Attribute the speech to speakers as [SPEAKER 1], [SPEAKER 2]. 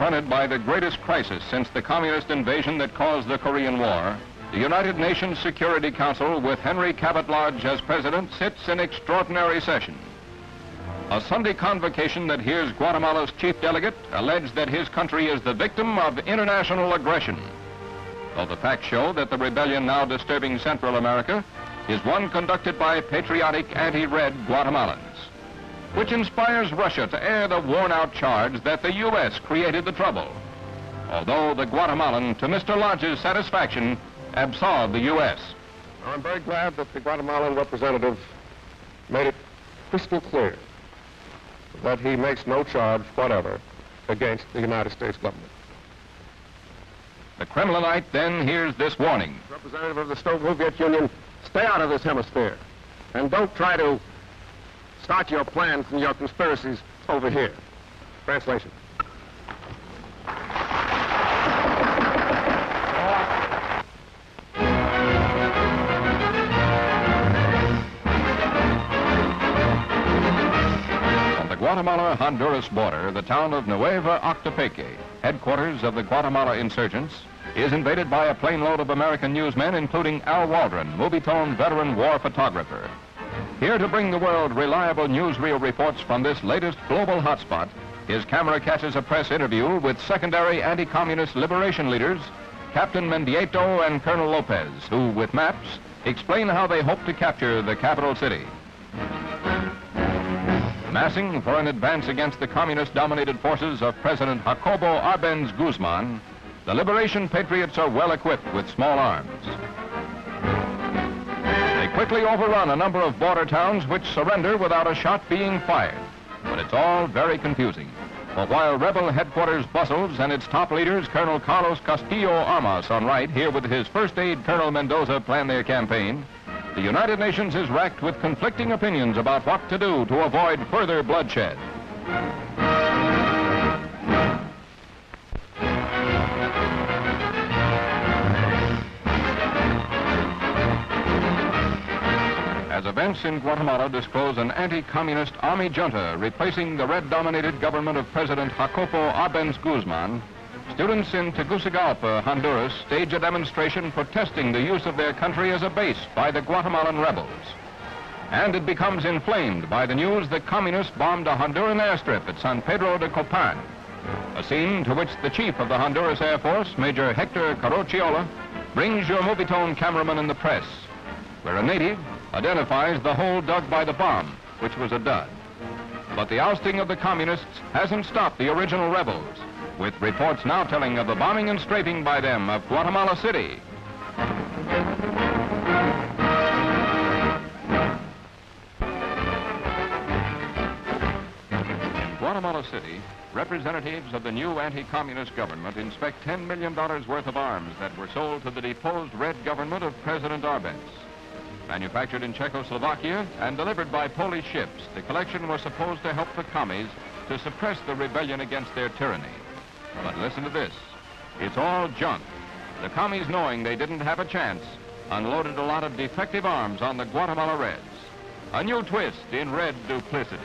[SPEAKER 1] confronted by the greatest crisis since the communist invasion that caused the Korean War, the United Nations Security Council, with Henry Cabot Lodge as president, sits in extraordinary session. A Sunday convocation that hears Guatemala's chief delegate allege that his country is the victim of international aggression. Though the facts show that the rebellion now disturbing Central America is one conducted by patriotic anti-red Guatemalans, which inspires Russia to air the worn-out charge that the U.S. created the trouble, although the Guatemalan, to Mr. Lodge's satisfaction, absolved the U.S.
[SPEAKER 2] I'm very glad that the Guatemalan representative made it crystal clear that he makes no charge whatever against the United States government.
[SPEAKER 1] The Kremlinite then hears this warning.
[SPEAKER 2] Representative of the Soviet Union, stay out of this hemisphere, and don't try to start your plans and your conspiracies over here. Translation.
[SPEAKER 1] On the Guatemala-Honduras border, the town of Nueva Octopeque, headquarters of the Guatemala insurgents, is invaded by a plane load of American newsmen, including Al Waldron, movie-tone veteran war photographer. Here to bring the world reliable newsreel reports from this latest global hotspot, his camera catches a press interview with secondary anti-communist liberation leaders, Captain Mendieta and Colonel Lopez, who, with maps, explain how they hope to capture the capital city. Massing for an advance against the communist-dominated forces of President Jacobo Arbenz Guzman, the Liberation Patriots are well equipped with small arms. They quickly overrun a number of border towns which surrender without a shot being fired. But it's all very confusing. For while rebel headquarters bustles and its top leaders, Colonel Carlos Castillo Armas on right, here with his first aide Colonel Mendoza, plan their campaign, the United Nations is racked with conflicting opinions about what to do to avoid further bloodshed. As events in Guatemala disclose an anti-communist army junta replacing the red-dominated government of President Jacobo Arbenz Guzman, students in Tegucigalpa, Honduras, stage a demonstration protesting the use of their country as a base by the Guatemalan rebels. And it becomes inflamed by the news that communists bombed a Honduran airstrip at San Pedro de Copan, a scene to which the chief of the Honduras Air Force, Major Hector Carocchiola, brings your movie-tone cameraman in the press, where a native identifies the hole dug by the bomb, which was a dud. But the ousting of the communists hasn't stopped the original rebels, with reports now telling of the bombing and strafing by them of Guatemala City. In Guatemala City, representatives of the new anti-communist government inspect $10 million worth of arms that were sold to the deposed red government of President Arbenz. Manufactured in Czechoslovakia and delivered by Polish ships, the collection was supposed to help the commies to suppress the rebellion against their tyranny. But listen to this. It's all junk. The commies, knowing they didn't have a chance, unloaded a lot of defective arms on the Guatemala Reds. A new twist in red duplicity.